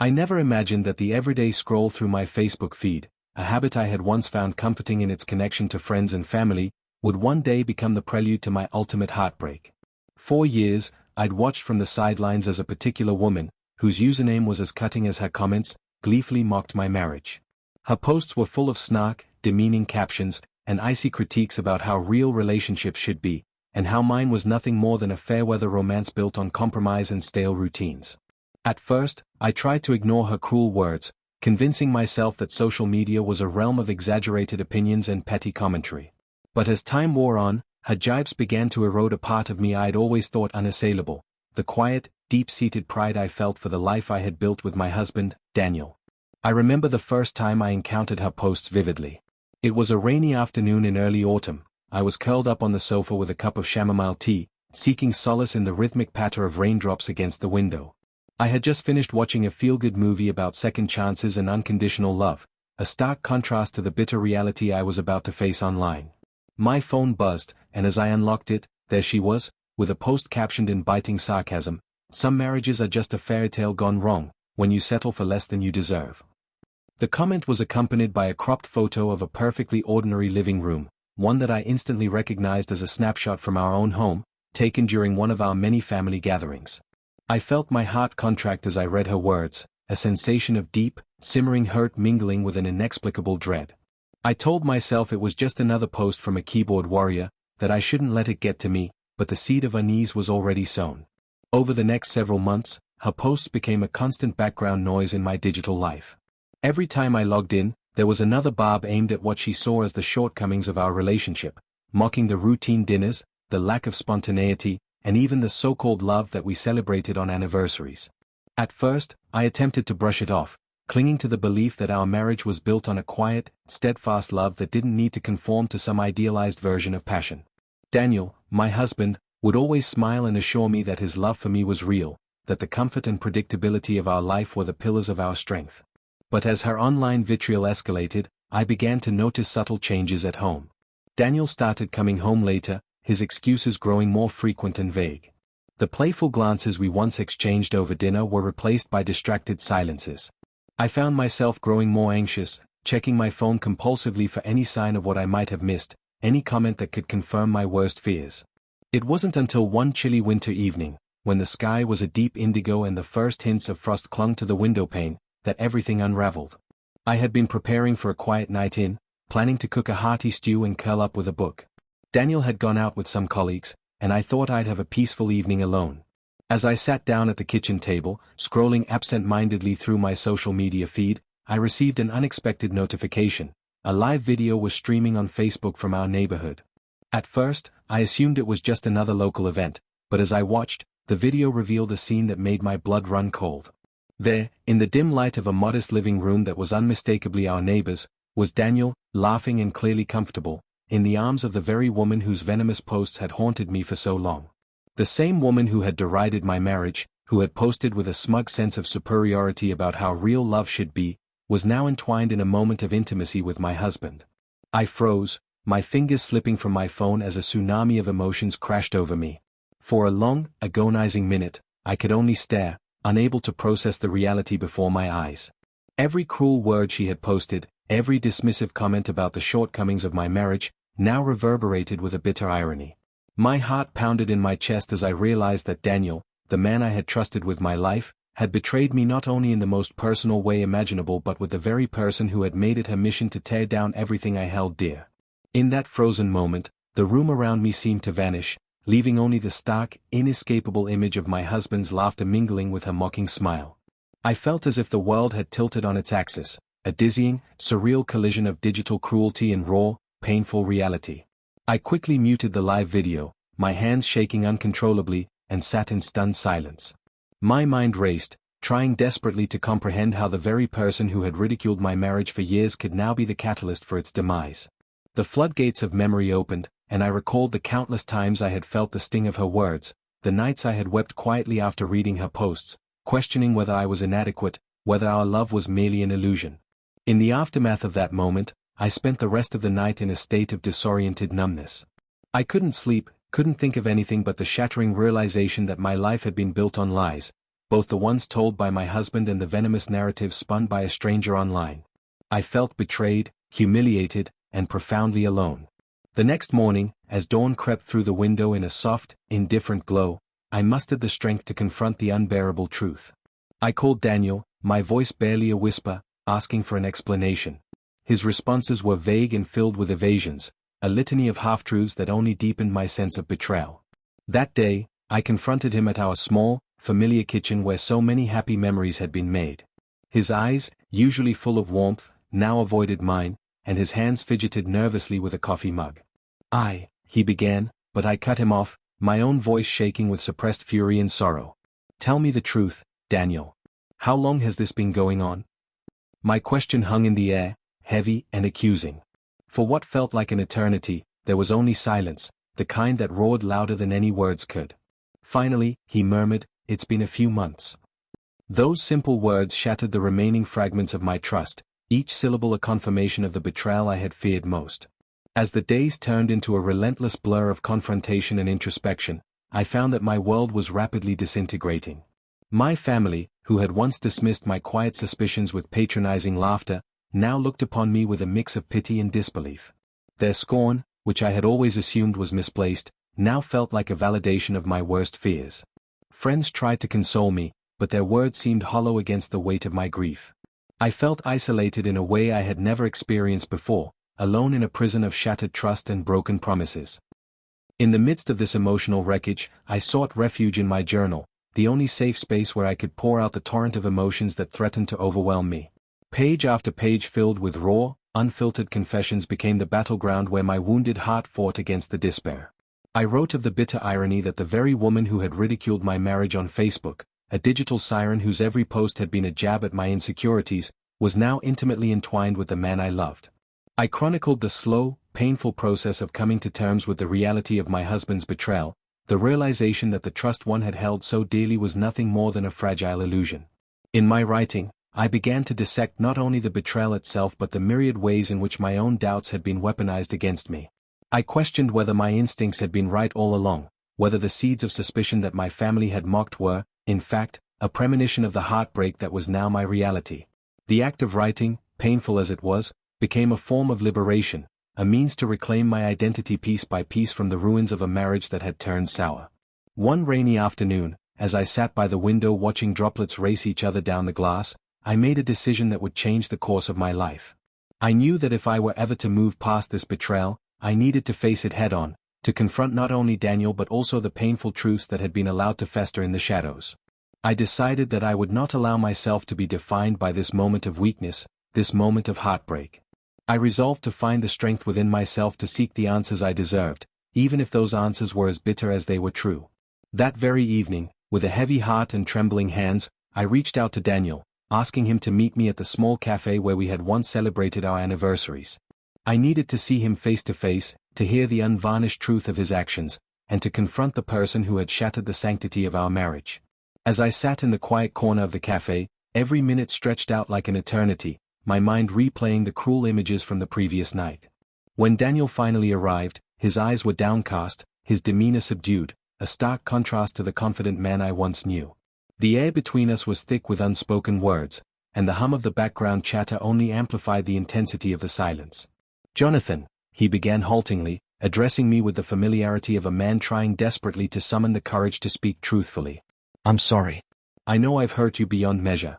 I never imagined that the everyday scroll through my Facebook feed, a habit I had once found comforting in its connection to friends and family, would one day become the prelude to my ultimate heartbreak. For years, I'd watched from the sidelines as a particular woman, whose username was as cutting as her comments, gleefully mocked my marriage. Her posts were full of snark, demeaning captions, and icy critiques about how real relationships should be, and how mine was nothing more than a fair-weather romance built on compromise and stale routines. At first, I tried to ignore her cruel words, convincing myself that social media was a realm of exaggerated opinions and petty commentary. But as time wore on, her jibes began to erode a part of me I'd always thought unassailable, the quiet, deep-seated pride I felt for the life I had built with my husband, Daniel. I remember the first time I encountered her posts vividly. It was a rainy afternoon in early autumn. I was curled up on the sofa with a cup of chamomile tea, seeking solace in the rhythmic patter of raindrops against the window. I had just finished watching a feel-good movie about second chances and unconditional love, a stark contrast to the bitter reality I was about to face online. My phone buzzed, and as I unlocked it, there she was, with a post captioned in biting sarcasm, "Some marriages are just a fairy tale gone wrong, when you settle for less than you deserve." The comment was accompanied by a cropped photo of a perfectly ordinary living room, one that I instantly recognized as a snapshot from our own home, taken during one of our many family gatherings. I felt my heart contract as I read her words, a sensation of deep, simmering hurt mingling with an inexplicable dread. I told myself it was just another post from a keyboard warrior, that I shouldn't let it get to me, but the seed of unease was already sown. Over the next several months, her posts became a constant background noise in my digital life. Every time I logged in, there was another barb aimed at what she saw as the shortcomings of our relationship, mocking the routine dinners, the lack of spontaneity, and even the so-called love that we celebrated on anniversaries. At first, I attempted to brush it off, clinging to the belief that our marriage was built on a quiet, steadfast love that didn't need to conform to some idealized version of passion. Daniel, my husband, would always smile and assure me that his love for me was real, that the comfort and predictability of our life were the pillars of our strength. But as her online vitriol escalated, I began to notice subtle changes at home. Daniel started coming home later, his excuses growing more frequent and vague. The playful glances we once exchanged over dinner were replaced by distracted silences. I found myself growing more anxious, checking my phone compulsively for any sign of what I might have missed, any comment that could confirm my worst fears. It wasn't until one chilly winter evening, when the sky was a deep indigo and the first hints of frost clung to the windowpane, that everything unraveled. I had been preparing for a quiet night in, planning to cook a hearty stew and curl up with a book. Daniel had gone out with some colleagues, and I thought I'd have a peaceful evening alone. As I sat down at the kitchen table, scrolling absent-mindedly through my social media feed, I received an unexpected notification. A live video was streaming on Facebook from our neighborhood. At first, I assumed it was just another local event, but as I watched, the video revealed a scene that made my blood run cold. There, in the dim light of a modest living room that was unmistakably our neighbor's, was Daniel, laughing and clearly comfortable, in the arms of the very woman whose venomous posts had haunted me for so long. The same woman who had derided my marriage, who had posted with a smug sense of superiority about how real love should be, was now entwined in a moment of intimacy with my husband. I froze, my fingers slipping from my phone as a tsunami of emotions crashed over me. For a long, agonizing minute, I could only stare, unable to process the reality before my eyes. Every cruel word she had posted, every dismissive comment about the shortcomings of my marriage, now reverberated with a bitter irony. My heart pounded in my chest as I realized that Daniel, the man I had trusted with my life, had betrayed me not only in the most personal way imaginable but with the very person who had made it her mission to tear down everything I held dear. In that frozen moment, the room around me seemed to vanish, leaving only the stark, inescapable image of my husband's laughter mingling with her mocking smile. I felt as if the world had tilted on its axis, a dizzying, surreal collision of digital cruelty and raw, painful reality. I quickly muted the live video, my hands shaking uncontrollably, and sat in stunned silence. My mind raced, trying desperately to comprehend how the very person who had ridiculed my marriage for years could now be the catalyst for its demise. The floodgates of memory opened, and I recalled the countless times I had felt the sting of her words, the nights I had wept quietly after reading her posts, questioning whether I was inadequate, whether our love was merely an illusion. In the aftermath of that moment, I spent the rest of the night in a state of disoriented numbness. I couldn't sleep, couldn't think of anything but the shattering realization that my life had been built on lies, both the ones told by my husband and the venomous narrative spun by a stranger online. I felt betrayed, humiliated, and profoundly alone. The next morning, as dawn crept through the window in a soft, indifferent glow, I mustered the strength to confront the unbearable truth. I called Daniel, my voice barely a whisper, asking for an explanation. His responses were vague and filled with evasions, a litany of half-truths that only deepened my sense of betrayal. That day, I confronted him at our small, familiar kitchen where so many happy memories had been made. His eyes, usually full of warmth, now avoided mine, and his hands fidgeted nervously with a coffee mug. He began, but I cut him off, my own voice shaking with suppressed fury and sorrow. Tell me the truth, Daniel. How long has this been going on? My question hung in the air, heavy and accusing. For what felt like an eternity, there was only silence, the kind that roared louder than any words could. Finally, he murmured, "It's been a few months." Those simple words shattered the remaining fragments of my trust, each syllable a confirmation of the betrayal I had feared most. As the days turned into a relentless blur of confrontation and introspection, I found that my world was rapidly disintegrating. My family, who had once dismissed my quiet suspicions with patronizing laughter, now looked upon me with a mix of pity and disbelief. Their scorn, which I had always assumed was misplaced, now felt like a validation of my worst fears. Friends tried to console me, but their words seemed hollow against the weight of my grief. I felt isolated in a way I had never experienced before, alone in a prison of shattered trust and broken promises. In the midst of this emotional wreckage, I sought refuge in my journal, the only safe space where I could pour out the torrent of emotions that threatened to overwhelm me. Page after page filled with raw, unfiltered confessions became the battleground where my wounded heart fought against the despair. I wrote of the bitter irony that the very woman who had ridiculed my marriage on Facebook, a digital siren whose every post had been a jab at my insecurities, was now intimately entwined with the man I loved. I chronicled the slow, painful process of coming to terms with the reality of my husband's betrayal, the realization that the trust one had held so dearly was nothing more than a fragile illusion. In my writing, I began to dissect not only the betrayal itself but the myriad ways in which my own doubts had been weaponized against me. I questioned whether my instincts had been right all along, whether the seeds of suspicion that my family had mocked were, in fact, a premonition of the heartbreak that was now my reality. The act of writing, painful as it was, became a form of liberation, a means to reclaim my identity piece by piece from the ruins of a marriage that had turned sour. One rainy afternoon, as I sat by the window watching droplets race each other down the glass, I made a decision that would change the course of my life. I knew that if I were ever to move past this betrayal, I needed to face it head-on, to confront not only Daniel but also the painful truths that had been allowed to fester in the shadows. I decided that I would not allow myself to be defined by this moment of weakness, this moment of heartbreak. I resolved to find the strength within myself to seek the answers I deserved, even if those answers were as bitter as they were true. That very evening, with a heavy heart and trembling hands, I reached out to Daniel, asking him to meet me at the small cafe where we had once celebrated our anniversaries. I needed to see him face to face, to hear the unvarnished truth of his actions, and to confront the person who had shattered the sanctity of our marriage. As I sat in the quiet corner of the cafe, every minute stretched out like an eternity, my mind replaying the cruel images from the previous night. When Daniel finally arrived, his eyes were downcast, his demeanor subdued, a stark contrast to the confident man I once knew. The air between us was thick with unspoken words, and the hum of the background chatter only amplified the intensity of the silence. "Jonathan," he began haltingly, addressing me with the familiarity of a man trying desperately to summon the courage to speak truthfully. "I'm sorry. I know I've hurt you beyond measure."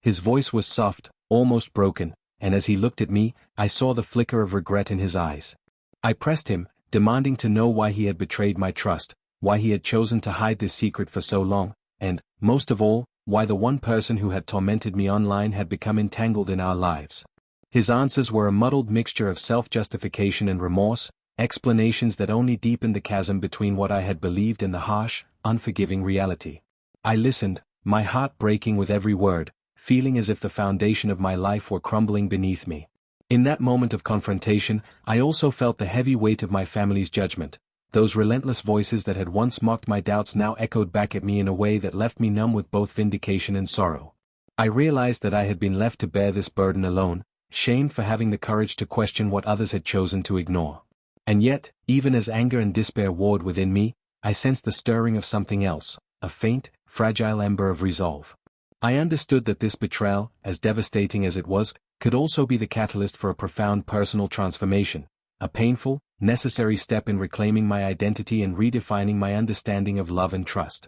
His voice was soft, almost broken, and as he looked at me, I saw the flicker of regret in his eyes. I pressed him, demanding to know why he had betrayed my trust, why he had chosen to hide this secret for so long, and, most of all, why the one person who had tormented me online had become entangled in our lives. His answers were a muddled mixture of self-justification and remorse, explanations that only deepened the chasm between what I had believed and the harsh, unforgiving reality. I listened, my heart breaking with every word, feeling as if the foundation of my life were crumbling beneath me. In that moment of confrontation, I also felt the heavy weight of my family's judgment. Those relentless voices that had once mocked my doubts now echoed back at me in a way that left me numb with both vindication and sorrow. I realized that I had been left to bear this burden alone, shamed for having the courage to question what others had chosen to ignore. And yet, even as anger and despair warred within me, I sensed the stirring of something else, a faint, fragile ember of resolve. I understood that this betrayal, as devastating as it was, could also be the catalyst for a profound personal transformation, a painful, necessary step in reclaiming my identity and redefining my understanding of love and trust.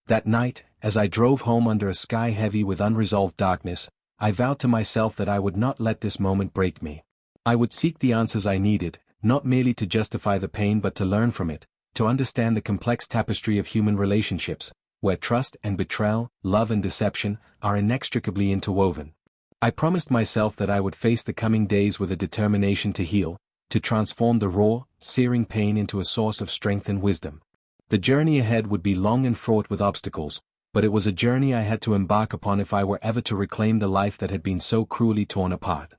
That night, as I drove home under a sky heavy with unresolved darkness, I vowed to myself that I would not let this moment break me. I would seek the answers I needed, not merely to justify the pain but to learn from it, to understand the complex tapestry of human relationships, where trust and betrayal, love and deception, are inextricably interwoven. I promised myself that I would face the coming days with a determination to heal, to transform the raw, searing pain into a source of strength and wisdom. The journey ahead would be long and fraught with obstacles, but it was a journey I had to embark upon if I were ever to reclaim the life that had been so cruelly torn apart.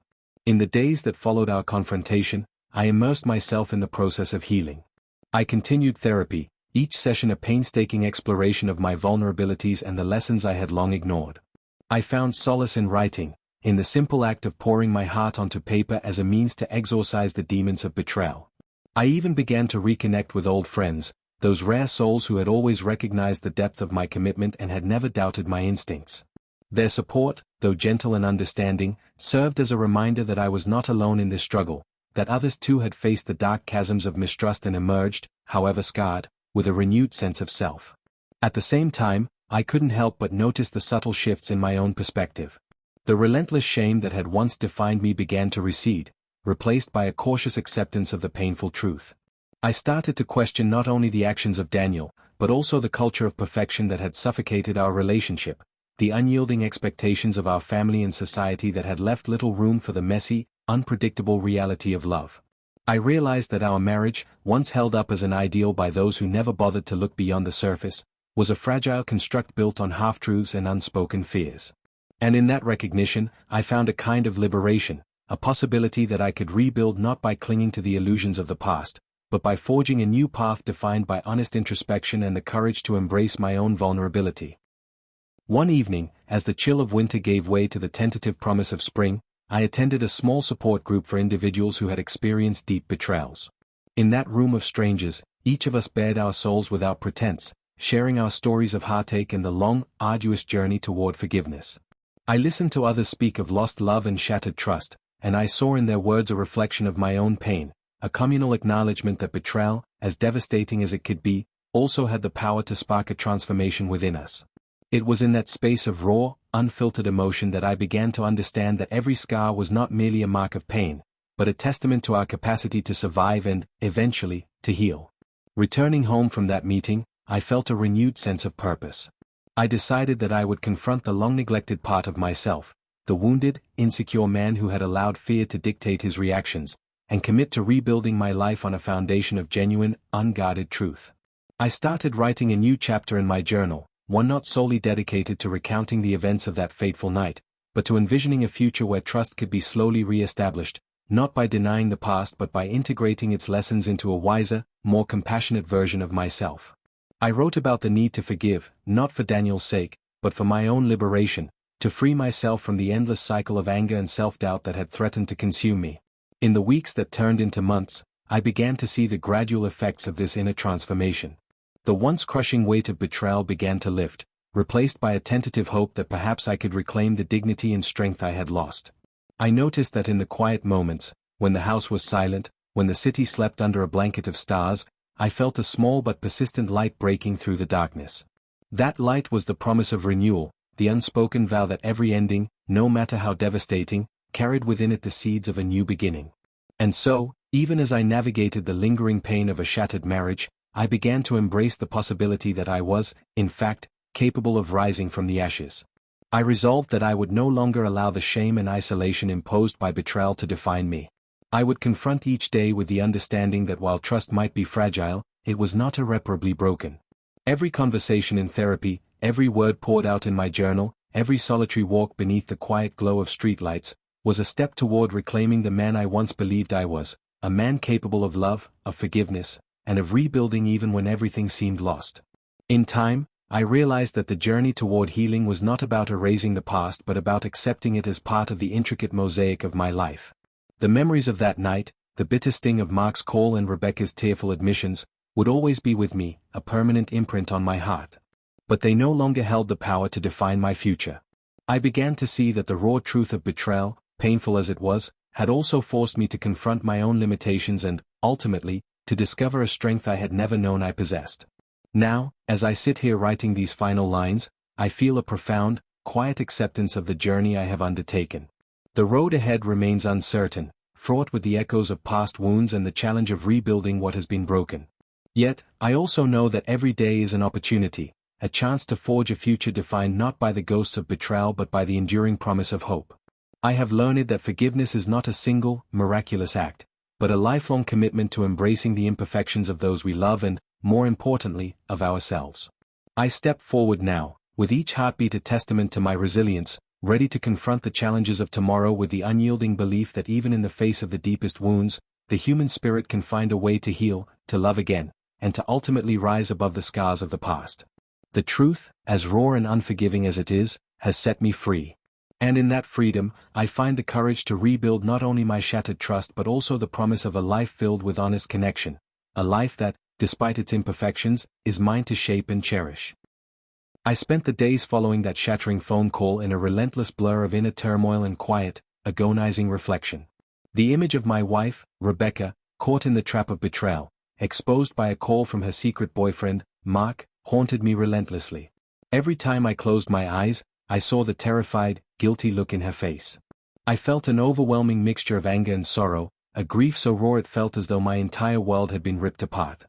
In the days that followed our confrontation, I immersed myself in the process of healing. I continued therapy, each session a painstaking exploration of my vulnerabilities and the lessons I had long ignored. I found solace in writing, in the simple act of pouring my heart onto paper as a means to exorcise the demons of betrayal. I even began to reconnect with old friends, those rare souls who had always recognized the depth of my commitment and had never doubted my instincts. Their support, though gentle and understanding, served as a reminder that I was not alone in this struggle, that others too had faced the dark chasms of mistrust and emerged, however scarred, with a renewed sense of self. At the same time, I couldn't help but notice the subtle shifts in my own perspective. The relentless shame that had once defined me began to recede, replaced by a cautious acceptance of the painful truth. I started to question not only the actions of Daniel, but also the culture of perfection that had suffocated our relationship, the unyielding expectations of our family and society that had left little room for the messy, unpredictable reality of love. I realized that our marriage, once held up as an ideal by those who never bothered to look beyond the surface, was a fragile construct built on half-truths and unspoken fears. And in that recognition, I found a kind of liberation, a possibility that I could rebuild not by clinging to the illusions of the past, but by forging a new path defined by honest introspection and the courage to embrace my own vulnerability. One evening, as the chill of winter gave way to the tentative promise of spring, I attended a small support group for individuals who had experienced deep betrayals. In that room of strangers, each of us bared our souls without pretense, sharing our stories of heartache and the long, arduous journey toward forgiveness. I listened to others speak of lost love and shattered trust, and I saw in their words a reflection of my own pain, a communal acknowledgement that betrayal, as devastating as it could be, also had the power to spark a transformation within us. It was in that space of raw, unfiltered emotion that I began to understand that every scar was not merely a mark of pain, but a testament to our capacity to survive and, eventually, to heal. Returning home from that meeting, I felt a renewed sense of purpose. I decided that I would confront the long-neglected part of myself, the wounded, insecure man who had allowed fear to dictate his reactions, and commit to rebuilding my life on a foundation of genuine, unguarded truth. I started writing a new chapter in my journal, one not solely dedicated to recounting the events of that fateful night, but to envisioning a future where trust could be slowly re-established, not by denying the past but by integrating its lessons into a wiser, more compassionate version of myself. I wrote about the need to forgive, not for Daniel's sake, but for my own liberation, to free myself from the endless cycle of anger and self-doubt that had threatened to consume me. In the weeks that turned into months, I began to see the gradual effects of this inner transformation. The once crushing weight of betrayal began to lift, replaced by a tentative hope that perhaps I could reclaim the dignity and strength I had lost. I noticed that in the quiet moments, when the house was silent, when the city slept under a blanket of stars, I felt a small but persistent light breaking through the darkness. That light was the promise of renewal, the unspoken vow that every ending, no matter how devastating, carried within it the seeds of a new beginning. And so, even as I navigated the lingering pain of a shattered marriage, I began to embrace the possibility that I was, in fact, capable of rising from the ashes. I resolved that I would no longer allow the shame and isolation imposed by betrayal to define me. I would confront each day with the understanding that while trust might be fragile, it was not irreparably broken. Every conversation in therapy, every word poured out in my journal, every solitary walk beneath the quiet glow of streetlights, was a step toward reclaiming the man I once believed I was, a man capable of love, of forgiveness, and of rebuilding even when everything seemed lost. In time, I realized that the journey toward healing was not about erasing the past but about accepting it as part of the intricate mosaic of my life. The memories of that night, the bitter sting of Mark's call and Rebecca's tearful admissions, would always be with me, a permanent imprint on my heart. but they no longer held the power to define my future. I began to see that the raw truth of betrayal, painful as it was, had also forced me to confront my own limitations and, ultimately, to discover a strength I had never known I possessed. Now, as I sit here writing these final lines, I feel a profound, quiet acceptance of the journey I have undertaken. The road ahead remains uncertain, fraught with the echoes of past wounds and the challenge of rebuilding what has been broken. Yet, I also know that every day is an opportunity, a chance to forge a future defined not by the ghosts of betrayal but by the enduring promise of hope. I have learned that forgiveness is not a single, miraculous act, but a lifelong commitment to embracing the imperfections of those we love and, more importantly, of ourselves. I step forward now, with each heartbeat a testament to my resilience, ready to confront the challenges of tomorrow with the unyielding belief that even in the face of the deepest wounds, the human spirit can find a way to heal, to love again, and to ultimately rise above the scars of the past. The truth, as raw and unforgiving as it is, has set me free. And in that freedom, I find the courage to rebuild not only my shattered trust but also the promise of a life filled with honest connection, a life that, despite its imperfections, is mine to shape and cherish. I spent the days following that shattering phone call in a relentless blur of inner turmoil and quiet, agonizing reflection. The image of my wife, Rebecca, caught in the trap of betrayal, exposed by a call from her secret boyfriend, Mark, haunted me relentlessly. Every time I closed my eyes, I saw the terrified, guilty look in her face. I felt an overwhelming mixture of anger and sorrow, a grief so raw it felt as though my entire world had been ripped apart.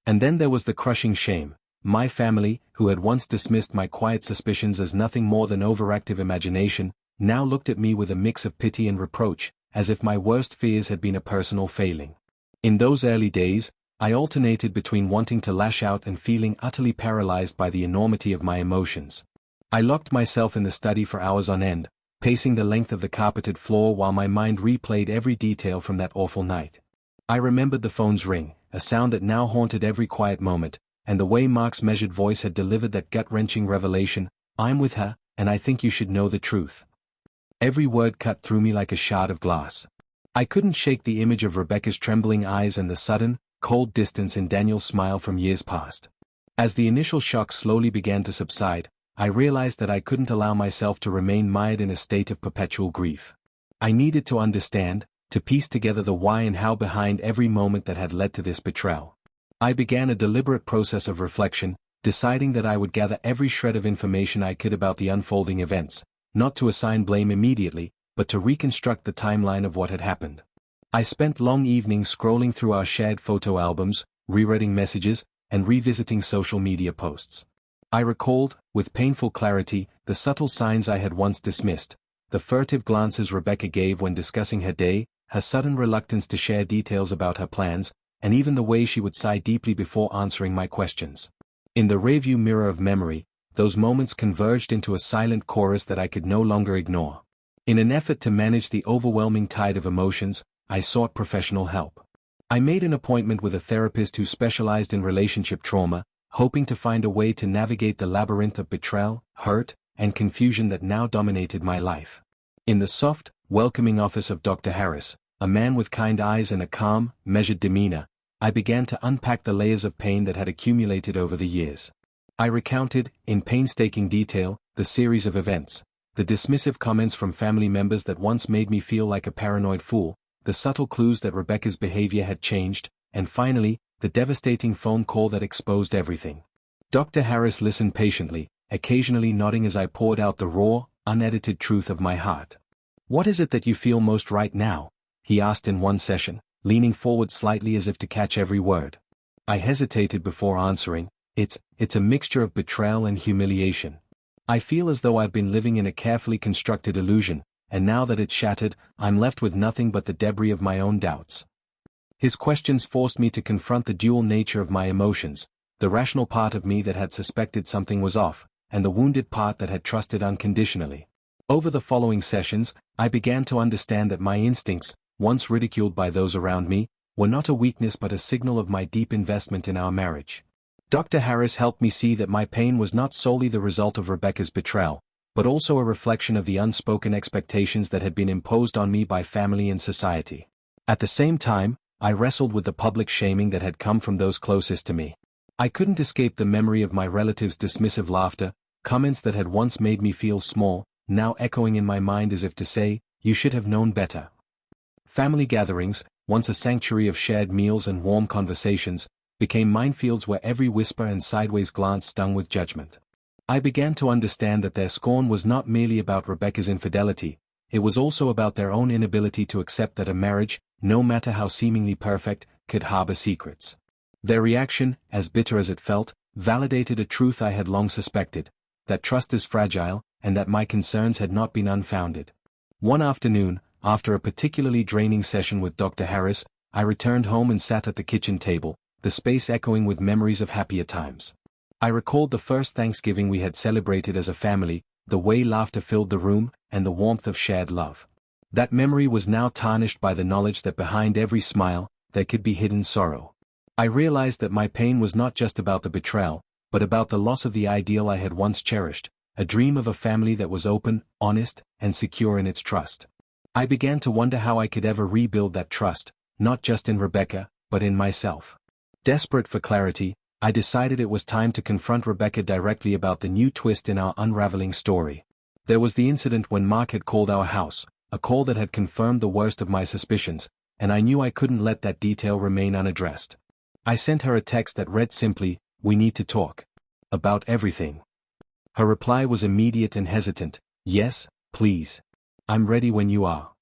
And then there was the crushing shame. My family, who had once dismissed my quiet suspicions as nothing more than overactive imagination, now looked at me with a mix of pity and reproach, as if my worst fears had been a personal failing. In those early days, I alternated between wanting to lash out and feeling utterly paralyzed by the enormity of my emotions. I locked myself in the study for hours on end, pacing the length of the carpeted floor while my mind replayed every detail from that awful night. I remembered the phone's ring, a sound that now haunted every quiet moment, and the way Mark's measured voice had delivered that gut-wrenching revelation, "I'm with her, and I think you should know the truth." Every word cut through me like a shard of glass. I couldn't shake the image of Rebecca's trembling eyes and the sudden, cold distance in Daniel's smile from years past. As the initial shock slowly began to subside, I realized that I couldn't allow myself to remain mired in a state of perpetual grief. I needed to understand, to piece together the why and how behind every moment that had led to this betrayal. I began a deliberate process of reflection, deciding that I would gather every shred of information I could about the unfolding events, not to assign blame immediately, but to reconstruct the timeline of what had happened. I spent long evenings scrolling through our shared photo albums, rereading messages, and revisiting social media posts. I recalled, with painful clarity, the subtle signs I had once dismissed, the furtive glances Rebecca gave when discussing her day, her sudden reluctance to share details about her plans, and even the way she would sigh deeply before answering my questions. In the rearview mirror of memory, those moments converged into a silent chorus that I could no longer ignore. In an effort to manage the overwhelming tide of emotions, I sought professional help. I made an appointment with a therapist who specialized in relationship trauma, hoping to find a way to navigate the labyrinth of betrayal, hurt, and confusion that now dominated my life. In the soft, welcoming office of Dr. Harris, a man with kind eyes and a calm, measured demeanor, I began to unpack the layers of pain that had accumulated over the years. I recounted, in painstaking detail, the series of events, the dismissive comments from family members that once made me feel like a paranoid fool, the subtle clues that Rebecca's behavior had changed, and finally, the devastating phone call that exposed everything. Dr. Harris listened patiently, occasionally nodding as I poured out the raw, unedited truth of my heart. "What is it that you feel most right now?" he asked in one session, leaning forward slightly as if to catch every word. I hesitated before answering. It's a mixture of betrayal and humiliation. I feel as though I've been living in a carefully constructed illusion, and now that it's shattered, I'm left with nothing but the debris of my own doubts. His questions forced me to confront the dual nature of my emotions, the rational part of me that had suspected something was off, and the wounded part that had trusted unconditionally. Over the following sessions, I began to understand that my instincts, once ridiculed by those around me, were not a weakness but a signal of my deep investment in our marriage. Dr. Harris helped me see that my pain was not solely the result of Rebecca's betrayal, but also a reflection of the unspoken expectations that had been imposed on me by family and society. At the same time, I wrestled with the public shaming that had come from those closest to me. I couldn't escape the memory of my relatives' dismissive laughter, comments that had once made me feel small, now echoing in my mind as if to say, "You should have known better." Family gatherings, once a sanctuary of shared meals and warm conversations, became minefields where every whisper and sideways glance stung with judgment. I began to understand that their scorn was not merely about Rebecca's infidelity, it was also about their own inability to accept that a marriage, no matter how seemingly perfect, could harbor secrets. Their reaction, as bitter as it felt, validated a truth I had long suspected, that trust is fragile, and that my concerns had not been unfounded. One afternoon, after a particularly draining session with Dr. Harris, I returned home and sat at the kitchen table, the space echoing with memories of happier times. I recalled the first Thanksgiving we had celebrated as a family, the way laughter filled the room, and the warmth of shared love. That memory was now tarnished by the knowledge that behind every smile, there could be hidden sorrow. I realized that my pain was not just about the betrayal, but about the loss of the ideal I had once cherished, a dream of a family that was open, honest, and secure in its trust. I began to wonder how I could ever rebuild that trust, not just in Rebecca, but in myself. Desperate for clarity, I decided it was time to confront Rebecca directly about the new twist in our unraveling story. There was the incident when Mark had called our house, a call that had confirmed the worst of my suspicions, and I knew I couldn't let that detail remain unaddressed. I sent her a text that read simply, "We need to talk. About everything." Her reply was immediate and hesitant, "Yes, please. I'm ready when you are."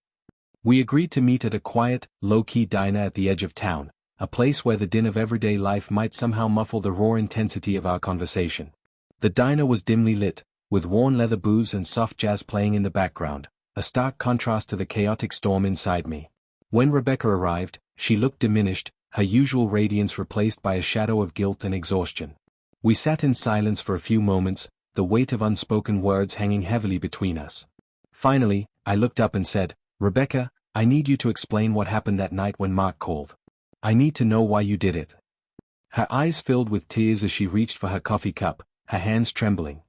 We agreed to meet at a quiet, low-key diner at the edge of town, a place where the din of everyday life might somehow muffle the raw intensity of our conversation. The diner was dimly lit, with worn leather booths and soft jazz playing in the background, a stark contrast to the chaotic storm inside me. When Rebecca arrived, she looked diminished, her usual radiance replaced by a shadow of guilt and exhaustion. We sat in silence for a few moments, the weight of unspoken words hanging heavily between us. Finally, I looked up and said, "Rebecca, I need you to explain what happened that night when Mark called. I need to know why you did it." Her eyes filled with tears as she reached for her coffee cup, her hands trembling.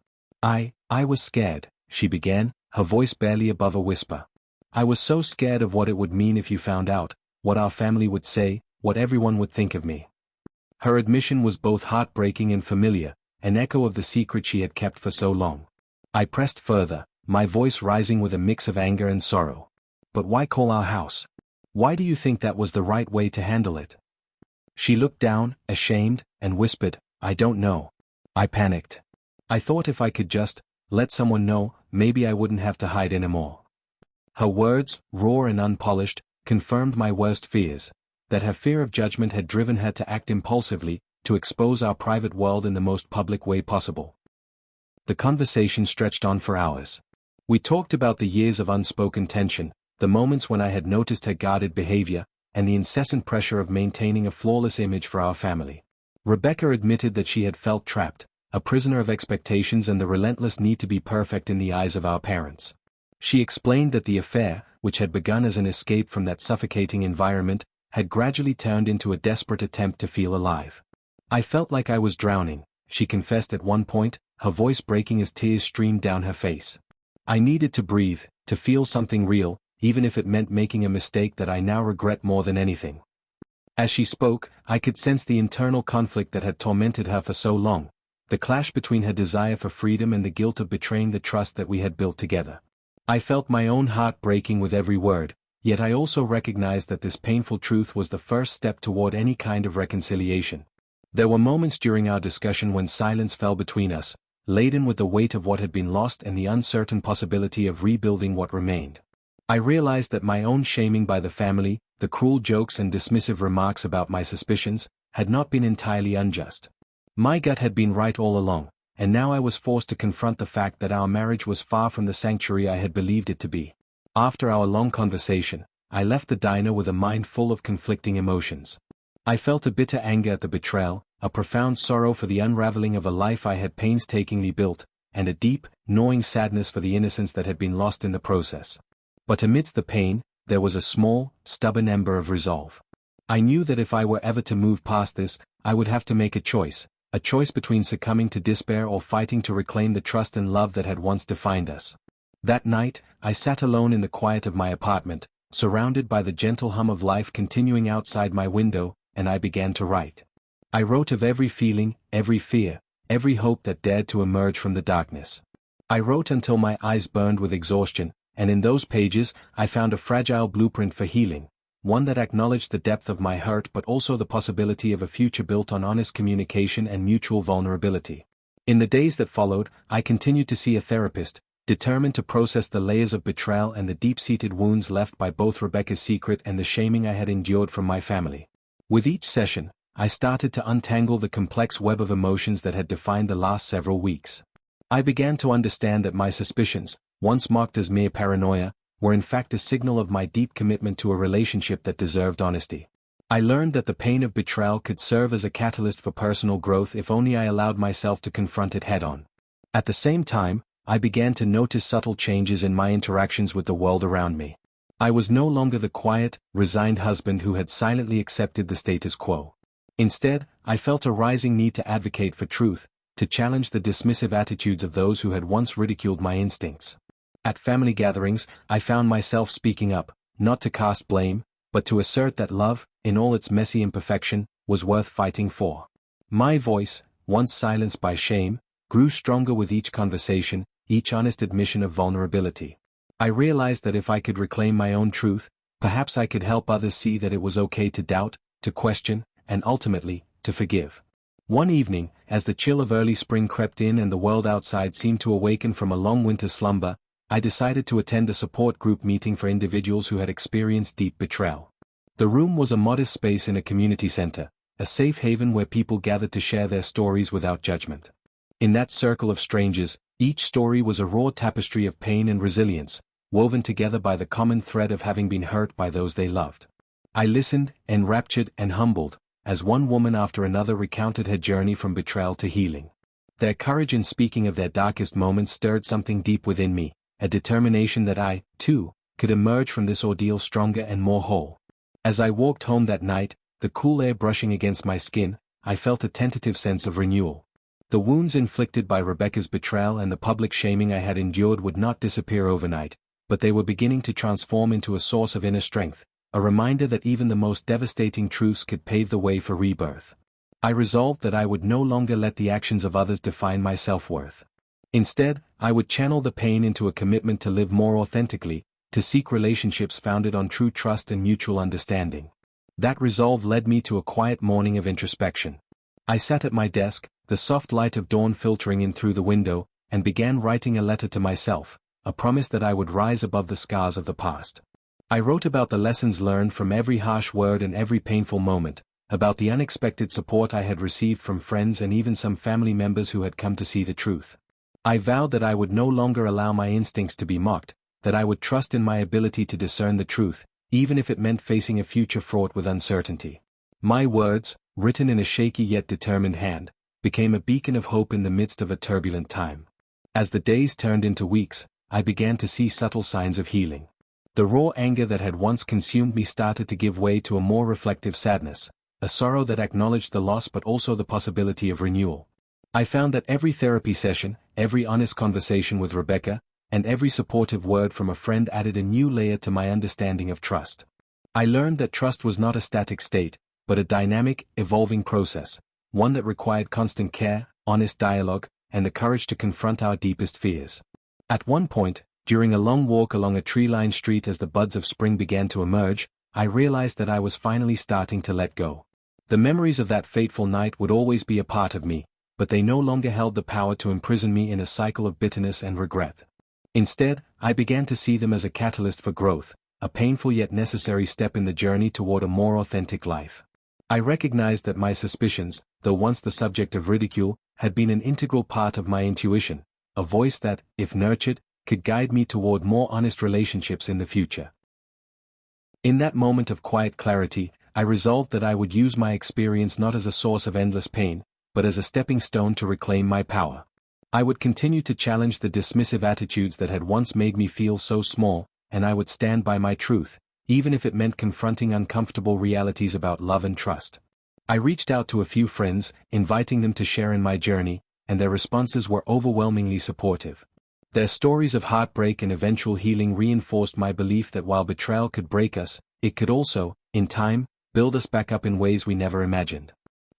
I was scared," she began, her voice barely above a whisper. "I was so scared of what it would mean if you found out, what our family would say, what everyone would think of me." Her admission was both heartbreaking and familiar, an echo of the secret she had kept for so long. I pressed further, my voice rising with a mix of anger and sorrow. "But why call our house? Why do you think that was the right way to handle it?" She looked down, ashamed, and whispered, "I don't know." I panicked. I thought if I could just let someone know, maybe I wouldn't have to hide anymore. Her words, raw and unpolished, confirmed my worst fears, that her fear of judgment had driven her to act impulsively, to expose our private world in the most public way possible. The conversation stretched on for hours. We talked about the years of unspoken tension, the moments when I had noticed her guarded behavior, and the incessant pressure of maintaining a flawless image for our family. Rebecca admitted that she had felt trapped, a prisoner of expectations and the relentless need to be perfect in the eyes of our parents. She explained that the affair, which had begun as an escape from that suffocating environment, had gradually turned into a desperate attempt to feel alive. "I felt like I was drowning," she confessed at one point, her voice breaking as tears streamed down her face. "I needed to breathe, to feel something real, even if it meant making a mistake that I now regret more than anything." As she spoke, I could sense the internal conflict that had tormented her for so long, the clash between her desire for freedom and the guilt of betraying the trust that we had built together. I felt my own heart breaking with every word, yet I also recognized that this painful truth was the first step toward any kind of reconciliation. There were moments during our discussion when silence fell between us, laden with the weight of what had been lost and the uncertain possibility of rebuilding what remained. I realized that my own shaming by the family, the cruel jokes and dismissive remarks about my suspicions, had not been entirely unjust. My gut had been right all along, and now I was forced to confront the fact that our marriage was far from the sanctuary I had believed it to be. After our long conversation, I left the diner with a mind full of conflicting emotions. I felt a bitter anger at the betrayal, a profound sorrow for the unraveling of a life I had painstakingly built, and a deep, gnawing sadness for the innocence that had been lost in the process. But amidst the pain, there was a small, stubborn ember of resolve. I knew that if I were ever to move past this, I would have to make a choice between succumbing to despair or fighting to reclaim the trust and love that had once defined us. That night, I sat alone in the quiet of my apartment, surrounded by the gentle hum of life continuing outside my window, and I began to write. I wrote of every feeling, every fear, every hope that dared to emerge from the darkness. I wrote until my eyes burned with exhaustion, and in those pages, I found a fragile blueprint for healing, one that acknowledged the depth of my hurt but also the possibility of a future built on honest communication and mutual vulnerability. In the days that followed, I continued to see a therapist, determined to process the layers of betrayal and the deep-seated wounds left by both Rebecca's secret and the shaming I had endured from my family. With each session, I started to untangle the complex web of emotions that had defined the last several weeks. I began to understand that my suspicions, once marked as mere paranoia, were in fact a signal of my deep commitment to a relationship that deserved honesty. I learned that the pain of betrayal could serve as a catalyst for personal growth if only I allowed myself to confront it head-on. At the same time, I began to notice subtle changes in my interactions with the world around me. I was no longer the quiet, resigned husband who had silently accepted the status quo. Instead, I felt a rising need to advocate for truth, to challenge the dismissive attitudes of those who had once ridiculed my instincts. At family gatherings, I found myself speaking up, not to cast blame, but to assert that love, in all its messy imperfection, was worth fighting for. My voice, once silenced by shame, grew stronger with each conversation, each honest admission of vulnerability. I realized that if I could reclaim my own truth, perhaps I could help others see that it was okay to doubt, to question, and ultimately, to forgive. One evening, as the chill of early spring crept in and the world outside seemed to awaken from a long winter slumber, I decided to attend a support group meeting for individuals who had experienced deep betrayal. The room was a modest space in a community center, a safe haven where people gathered to share their stories without judgment. In that circle of strangers, each story was a raw tapestry of pain and resilience, woven together by the common thread of having been hurt by those they loved. I listened, enraptured and humbled, as one woman after another recounted her journey from betrayal to healing. Their courage in speaking of their darkest moments stirred something deep within me, a determination that I, too, could emerge from this ordeal stronger and more whole. As I walked home that night, the cool air brushing against my skin, I felt a tentative sense of renewal. The wounds inflicted by Rebecca's betrayal and the public shaming I had endured would not disappear overnight, but they were beginning to transform into a source of inner strength, a reminder that even the most devastating truths could pave the way for rebirth. I resolved that I would no longer let the actions of others define my self-worth. Instead, I would channel the pain into a commitment to live more authentically, to seek relationships founded on true trust and mutual understanding. That resolve led me to a quiet morning of introspection. I sat at my desk, the soft light of dawn filtering in through the window, and began writing a letter to myself, a promise that I would rise above the scars of the past. I wrote about the lessons learned from every harsh word and every painful moment, about the unexpected support I had received from friends and even some family members who had come to see the truth. I vowed that I would no longer allow my instincts to be mocked, that I would trust in my ability to discern the truth, even if it meant facing a future fraught with uncertainty. My words, written in a shaky yet determined hand, became a beacon of hope in the midst of a turbulent time. As the days turned into weeks, I began to see subtle signs of healing. The raw anger that had once consumed me started to give way to a more reflective sadness, a sorrow that acknowledged the loss but also the possibility of renewal. I found that every therapy session, every honest conversation with Rebecca, and every supportive word from a friend added a new layer to my understanding of trust. I learned that trust was not a static state, but a dynamic, evolving process, one that required constant care, honest dialogue, and the courage to confront our deepest fears. At one point, during a long walk along a tree-lined street as the buds of spring began to emerge, I realized that I was finally starting to let go. The memories of that fateful night would always be a part of me, but they no longer held the power to imprison me in a cycle of bitterness and regret. Instead, I began to see them as a catalyst for growth, a painful yet necessary step in the journey toward a more authentic life. I recognized that my suspicions, though once the subject of ridicule, had been an integral part of my intuition, a voice that, if nurtured, could guide me toward more honest relationships in the future. In that moment of quiet clarity, I resolved that I would use my experience not as a source of endless pain, but as a stepping stone to reclaim my power. I would continue to challenge the dismissive attitudes that had once made me feel so small, and I would stand by my truth, even if it meant confronting uncomfortable realities about love and trust. I reached out to a few friends, inviting them to share in my journey, and their responses were overwhelmingly supportive. Their stories of heartbreak and eventual healing reinforced my belief that while betrayal could break us, it could also, in time, build us back up in ways we never imagined.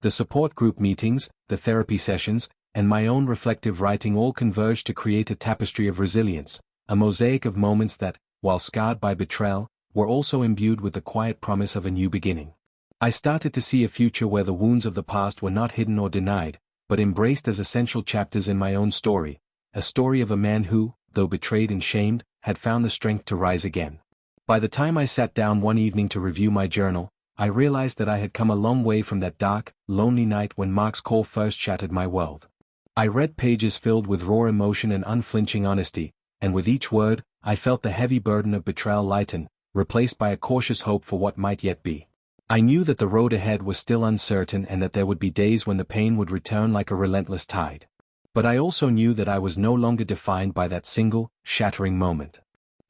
The support group meetings, the therapy sessions, and my own reflective writing all converged to create a tapestry of resilience, a mosaic of moments that, while scarred by betrayal, were also imbued with the quiet promise of a new beginning. I started to see a future where the wounds of the past were not hidden or denied, but embraced as essential chapters in my own story, a story of a man who, though betrayed and shamed, had found the strength to rise again. By the time I sat down one evening to review my journal, I realized that I had come a long way from that dark, lonely night when Mark's call first shattered my world. I read pages filled with raw emotion and unflinching honesty, and with each word, I felt the heavy burden of betrayal lighten, replaced by a cautious hope for what might yet be. I knew that the road ahead was still uncertain and that there would be days when the pain would return like a relentless tide. But I also knew that I was no longer defined by that single, shattering moment.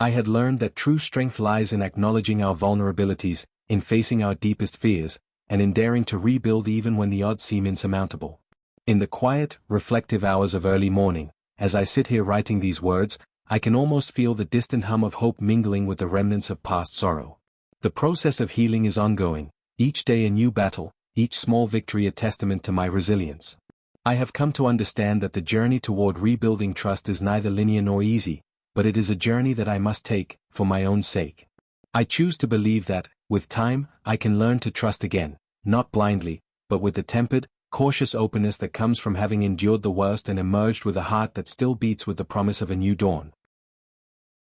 I had learned that true strength lies in acknowledging our vulnerabilities, in facing our deepest fears, and in daring to rebuild even when the odds seem insurmountable. In the quiet, reflective hours of early morning, as I sit here writing these words, I can almost feel the distant hum of hope mingling with the remnants of past sorrow. The process of healing is ongoing, each day a new battle, each small victory a testament to my resilience. I have come to understand that the journey toward rebuilding trust is neither linear nor easy, but it is a journey that I must take, for my own sake. I choose to believe that, with time, I can learn to trust again, not blindly, but with the tempered, cautious openness that comes from having endured the worst and emerged with a heart that still beats with the promise of a new dawn.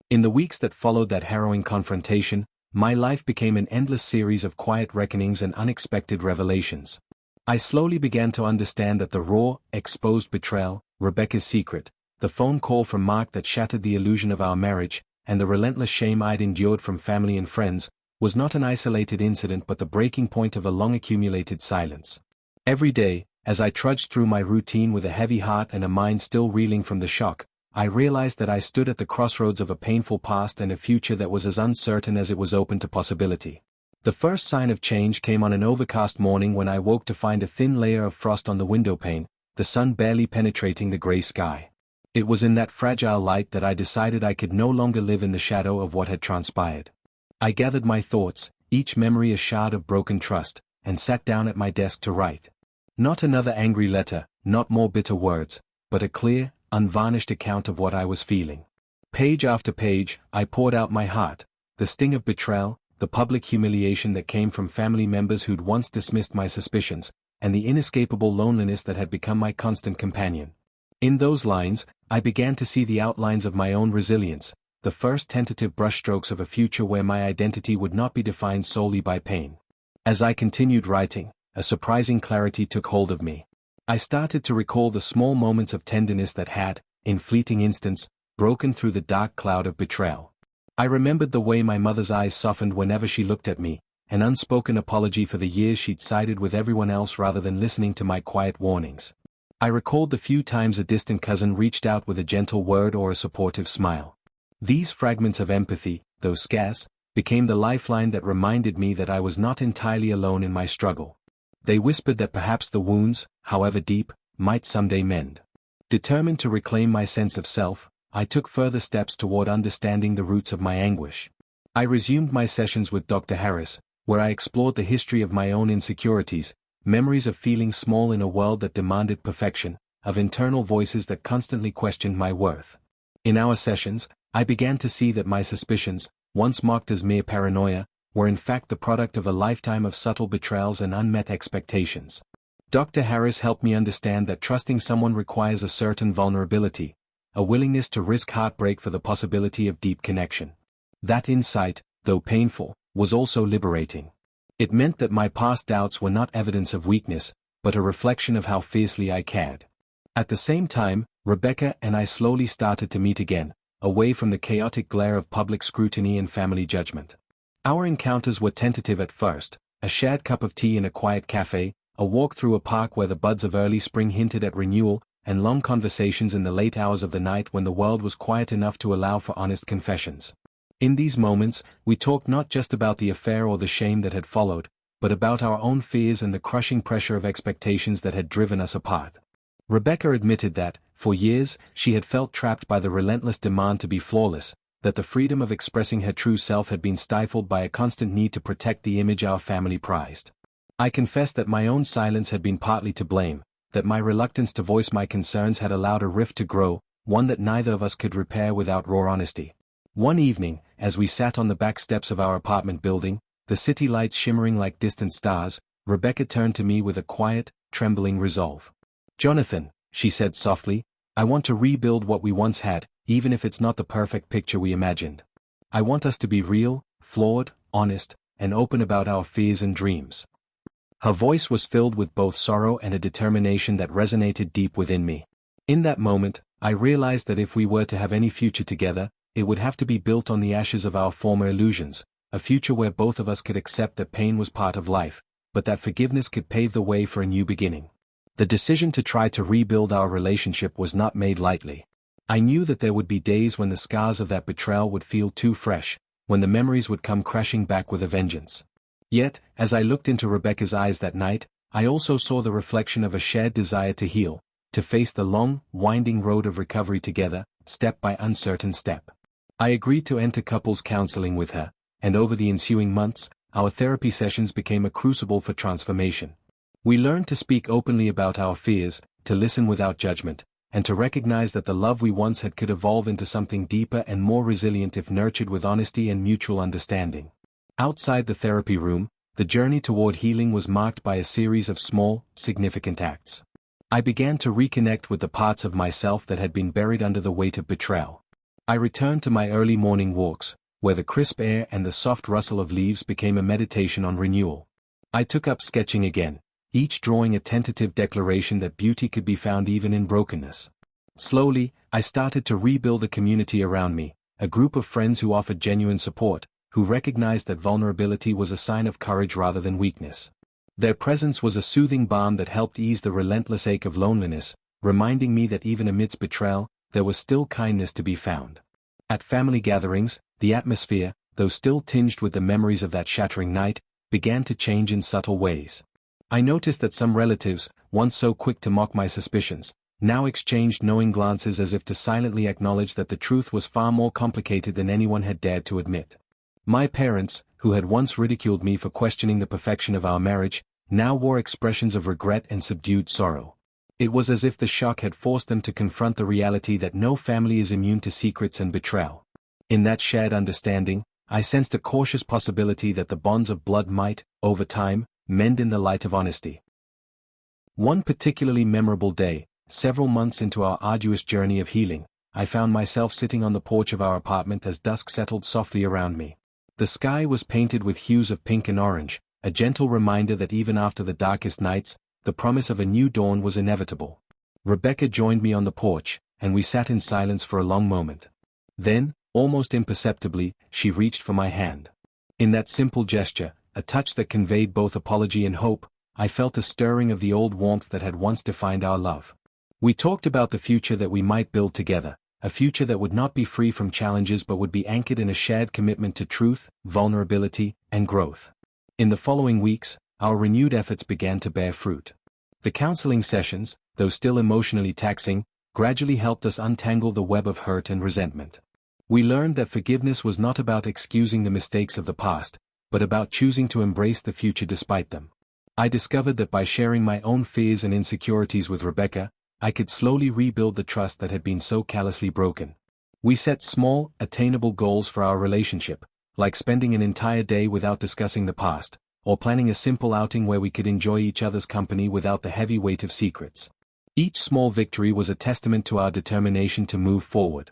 In the weeks that followed that harrowing confrontation, my life became an endless series of quiet reckonings and unexpected revelations. I slowly began to understand that the raw, exposed betrayal, Rebecca's secret, the phone call from Mark that shattered the illusion of our marriage, and the relentless shame I'd endured from family and friends, was not an isolated incident but the breaking point of a long-accumulated silence. Every day, as I trudged through my routine with a heavy heart and a mind still reeling from the shock, I realized that I stood at the crossroads of a painful past and a future that was as uncertain as it was open to possibility. The first sign of change came on an overcast morning when I woke to find a thin layer of frost on the windowpane, the sun barely penetrating the gray sky. It was in that fragile light that I decided I could no longer live in the shadow of what had transpired. I gathered my thoughts, each memory a shard of broken trust, and sat down at my desk to write. Not another angry letter, not more bitter words, but a clear, unvarnished account of what I was feeling. Page after page, I poured out my heart, the sting of betrayal, the public humiliation that came from family members who'd once dismissed my suspicions, and the inescapable loneliness that had become my constant companion. In those lines, I began to see the outlines of my own resilience, the first tentative brushstrokes of a future where my identity would not be defined solely by pain. As I continued writing, a surprising clarity took hold of me. I started to recall the small moments of tenderness that had, in fleeting instants, broken through the dark cloud of betrayal. I remembered the way my mother's eyes softened whenever she looked at me, an unspoken apology for the years she'd sided with everyone else rather than listening to my quiet warnings. I recalled the few times a distant cousin reached out with a gentle word or a supportive smile. These fragments of empathy, though scarce, became the lifeline that reminded me that I was not entirely alone in my struggle. They whispered that perhaps the wounds, however deep, might someday mend. Determined to reclaim my sense of self, I took further steps toward understanding the roots of my anguish. I resumed my sessions with Dr. Harris, where I explored the history of my own insecurities, memories of feeling small in a world that demanded perfection, of internal voices that constantly questioned my worth. In our sessions, I began to see that my suspicions, once marked as mere paranoia, were in fact the product of a lifetime of subtle betrayals and unmet expectations. Dr. Harris helped me understand that trusting someone requires a certain vulnerability, a willingness to risk heartbreak for the possibility of deep connection. That insight, though painful, was also liberating. It meant that my past doubts were not evidence of weakness, but a reflection of how fiercely I cared. At the same time, Rebecca and I slowly started to meet again, away from the chaotic glare of public scrutiny and family judgment. Our encounters were tentative at first, a shared cup of tea in a quiet cafe, a walk through a park where the buds of early spring hinted at renewal, and long conversations in the late hours of the night when the world was quiet enough to allow for honest confessions. In these moments, we talked not just about the affair or the shame that had followed, but about our own fears and the crushing pressure of expectations that had driven us apart. Rebecca admitted that, for years, she had felt trapped by the relentless demand to be flawless, that the freedom of expressing her true self had been stifled by a constant need to protect the image our family prized. I confessed that my own silence had been partly to blame, that my reluctance to voice my concerns had allowed a rift to grow, one that neither of us could repair without raw honesty. One evening, as we sat on the back steps of our apartment building, the city lights shimmering like distant stars, Rebecca turned to me with a quiet, trembling resolve. "Jonathan," she said softly, "I want to rebuild what we once had, even if it's not the perfect picture we imagined. I want us to be real, flawed, honest, and open about our fears and dreams." Her voice was filled with both sorrow and a determination that resonated deep within me. In that moment, I realized that if we were to have any future together, it would have to be built on the ashes of our former illusions, a future where both of us could accept that pain was part of life, but that forgiveness could pave the way for a new beginning. The decision to try to rebuild our relationship was not made lightly. I knew that there would be days when the scars of that betrayal would feel too fresh, when the memories would come crashing back with a vengeance. Yet, as I looked into Rebecca's eyes that night, I also saw the reflection of a shared desire to heal, to face the long, winding road of recovery together, step by uncertain step. I agreed to enter couples counseling with her, and over the ensuing months, our therapy sessions became a crucible for transformation. We learned to speak openly about our fears, to listen without judgment, and to recognize that the love we once had could evolve into something deeper and more resilient if nurtured with honesty and mutual understanding. Outside the therapy room, the journey toward healing was marked by a series of small, significant acts. I began to reconnect with the parts of myself that had been buried under the weight of betrayal. I returned to my early morning walks, where the crisp air and the soft rustle of leaves became a meditation on renewal. I took up sketching again, each drawing a tentative declaration that beauty could be found even in brokenness. Slowly, I started to rebuild a community around me, a group of friends who offered genuine support, who recognized that vulnerability was a sign of courage rather than weakness. Their presence was a soothing balm that helped ease the relentless ache of loneliness, reminding me that even amidst betrayal, there was still kindness to be found. At family gatherings, the atmosphere, though still tinged with the memories of that shattering night, began to change in subtle ways. I noticed that some relatives, once so quick to mock my suspicions, now exchanged knowing glances as if to silently acknowledge that the truth was far more complicated than anyone had dared to admit. My parents, who had once ridiculed me for questioning the perfection of our marriage, now wore expressions of regret and subdued sorrow. It was as if the shock had forced them to confront the reality that no family is immune to secrets and betrayal. In that shared understanding, I sensed a cautious possibility that the bonds of blood might, over time, mend in the light of honesty. One particularly memorable day, several months into our arduous journey of healing, I found myself sitting on the porch of our apartment as dusk settled softly around me. The sky was painted with hues of pink and orange, a gentle reminder that even after the darkest nights, the promise of a new dawn was inevitable. Rebecca joined me on the porch, and we sat in silence for a long moment. Then, almost imperceptibly, she reached for my hand. In that simple gesture, a touch that conveyed both apology and hope, I felt a stirring of the old warmth that had once defined our love. We talked about the future that we might build together, a future that would not be free from challenges but would be anchored in a shared commitment to truth, vulnerability, and growth. In the following weeks, our renewed efforts began to bear fruit. The counseling sessions, though still emotionally taxing, gradually helped us untangle the web of hurt and resentment. We learned that forgiveness was not about excusing the mistakes of the past, but about choosing to embrace the future despite them. I discovered that by sharing my own fears and insecurities with Rebecca, I could slowly rebuild the trust that had been so callously broken. We set small, attainable goals for our relationship, like spending an entire day without discussing the past, or planning a simple outing where we could enjoy each other's company without the heavy weight of secrets. Each small victory was a testament to our determination to move forward.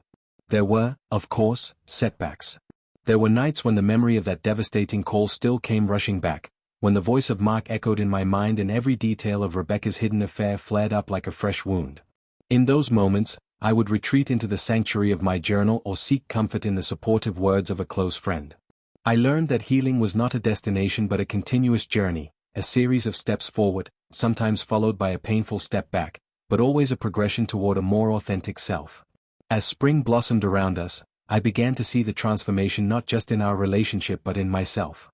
There were, of course, setbacks. There were nights when the memory of that devastating call still came rushing back, when the voice of Mark echoed in my mind and every detail of Rebecca's hidden affair flared up like a fresh wound. In those moments, I would retreat into the sanctuary of my journal or seek comfort in the supportive words of a close friend. I learned that healing was not a destination but a continuous journey, a series of steps forward, sometimes followed by a painful step back, but always a progression toward a more authentic self. As spring blossomed around us, I began to see the transformation not just in our relationship but in myself.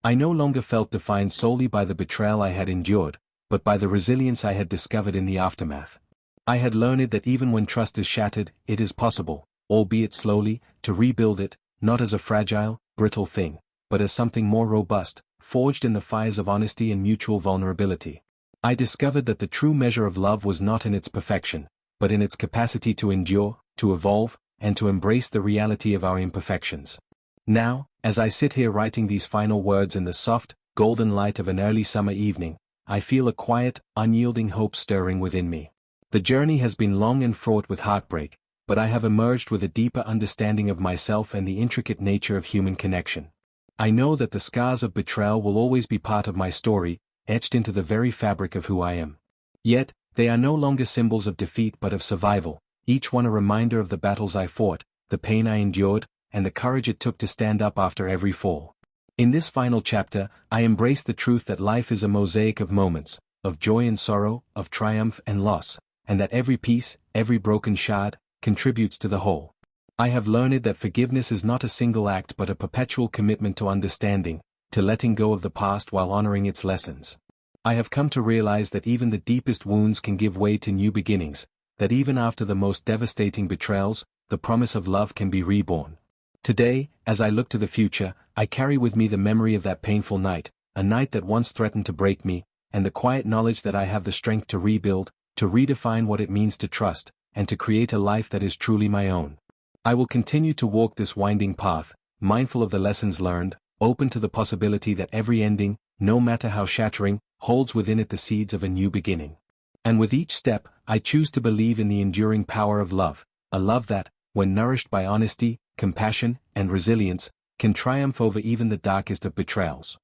I no longer felt defined solely by the betrayal I had endured, but by the resilience I had discovered in the aftermath. I had learned that even when trust is shattered, it is possible, albeit slowly, to rebuild it, not as a fragile, brittle thing, but as something more robust, forged in the fires of honesty and mutual vulnerability. I discovered that the true measure of love was not in its perfection, but in its capacity to endure, to evolve, and to embrace the reality of our imperfections. Now, as I sit here writing these final words in the soft, golden light of an early summer evening, I feel a quiet, unyielding hope stirring within me. The journey has been long and fraught with heartbreak, but I have emerged with a deeper understanding of myself and the intricate nature of human connection. I know that the scars of betrayal will always be part of my story, etched into the very fabric of who I am. Yet, they are no longer symbols of defeat but of survival, each one a reminder of the battles I fought, the pain I endured, and the courage it took to stand up after every fall. In this final chapter, I embrace the truth that life is a mosaic of moments, of joy and sorrow, of triumph and loss, and that every piece, every broken shard, contributes to the whole. I have learned that forgiveness is not a single act but a perpetual commitment to understanding, to letting go of the past while honoring its lessons. I have come to realize that even the deepest wounds can give way to new beginnings, that even after the most devastating betrayals, the promise of love can be reborn. Today, as I look to the future, I carry with me the memory of that painful night, a night that once threatened to break me, and the quiet knowledge that I have the strength to rebuild, to redefine what it means to trust, and to create a life that is truly my own. I will continue to walk this winding path, mindful of the lessons learned, open to the possibility that every ending, no matter how shattering, holds within it the seeds of a new beginning. And with each step, I choose to believe in the enduring power of love, a love that, when nourished by honesty, compassion, and resilience, can triumph over even the darkest of betrayals.